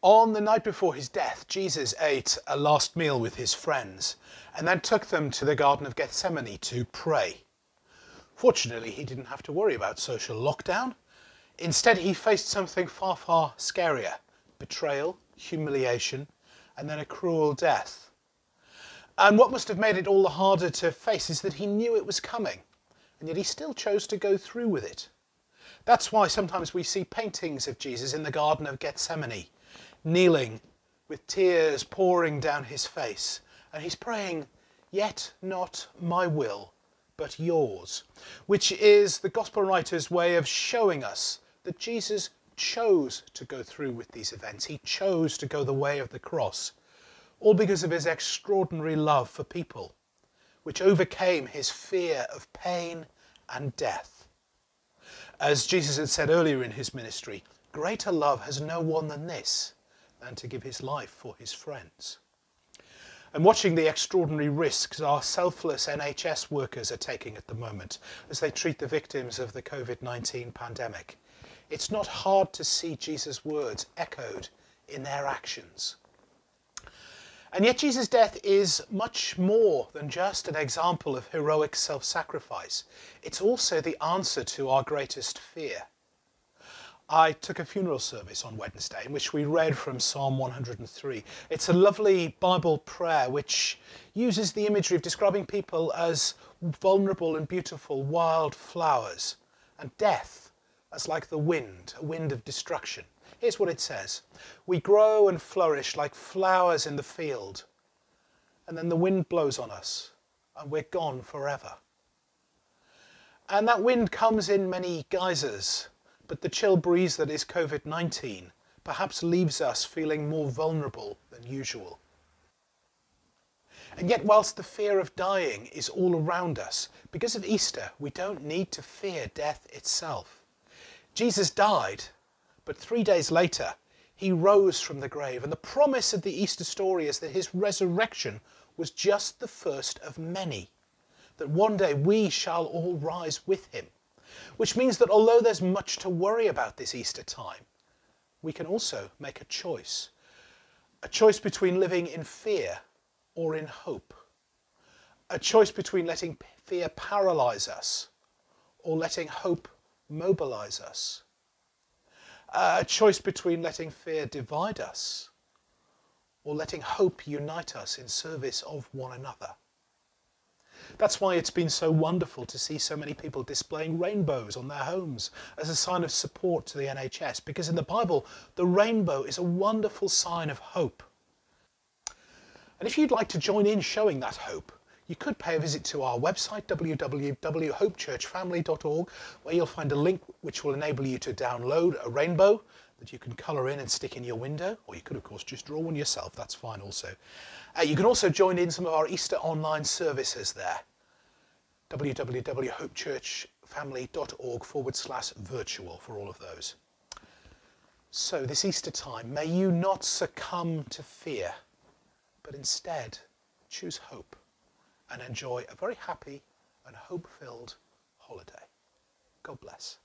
On the night before his death, Jesus ate a last meal with his friends and then took them to the Garden of Gethsemane to pray. Fortunately, he didn't have to worry about social lockdown. Instead, he faced something far, far scarier: betrayal, humiliation, and then a cruel death. And what must have made it all the harder to face is that he knew it was coming, and yet he still chose to go through with it. That's why sometimes we see paintings of Jesus in the Garden of Gethsemane, kneeling with tears pouring down his face, and he's praying, "Yet not my will, but yours," which is the gospel writer's way of showing us that Jesus chose to go through with these events. He chose to go the way of the cross, all because of his extraordinary love for people, which overcame his fear of pain and death. As Jesus had said earlier in his ministry, greater love has no one than this, than to give his life for his friends. And watching the extraordinary risks our selfless NHS workers are taking at the moment as they treat the victims of the COVID-19 pandemic, it's not hard to see Jesus' words echoed in their actions. And yet Jesus' death is much more than just an example of heroic self-sacrifice. It's also the answer to our greatest fear. I took a funeral service on Wednesday in which we read from Psalm 103. It's a lovely Bible prayer which uses the imagery of describing people as vulnerable and beautiful wild flowers, and death as like the wind, a wind of destruction. Here's what it says: "We grow and flourish like flowers in the field, and then the wind blows on us and we're gone forever." And that wind comes in many guises, but the chill breeze that is COVID-19 perhaps leaves us feeling more vulnerable than usual. And yet, whilst the fear of dying is all around us, because of Easter, we don't need to fear death itself. Jesus died, but 3 days later, he rose from the grave. And the promise of the Easter story is that his resurrection was just the first of many, that one day we shall all rise with him. Which means that although there's much to worry about this Easter time, we can also make a choice between living in fear or in hope, a choice between letting fear paralyze us or letting hope mobilize us, a choice between letting fear divide us or letting hope unite us in service of one another. That's why it's been so wonderful to see so many people displaying rainbows on their homes as a sign of support to the NHS, because in the Bible, the rainbow is a wonderful sign of hope. And if you'd like to join in showing that hope, you could pay a visit to our website, www.HopeChurchFamily.org, where you'll find a link which will enable you to download a rainbow that you can colour in and stick in your window, or you could of course just draw one yourself, that's fine also. You can also join in some of our Easter online services there, www.HopeChurchFamily.org/virtual for all of those. So this Easter time, may you not succumb to fear, but instead choose hope and enjoy a very happy and hope-filled holiday. God bless.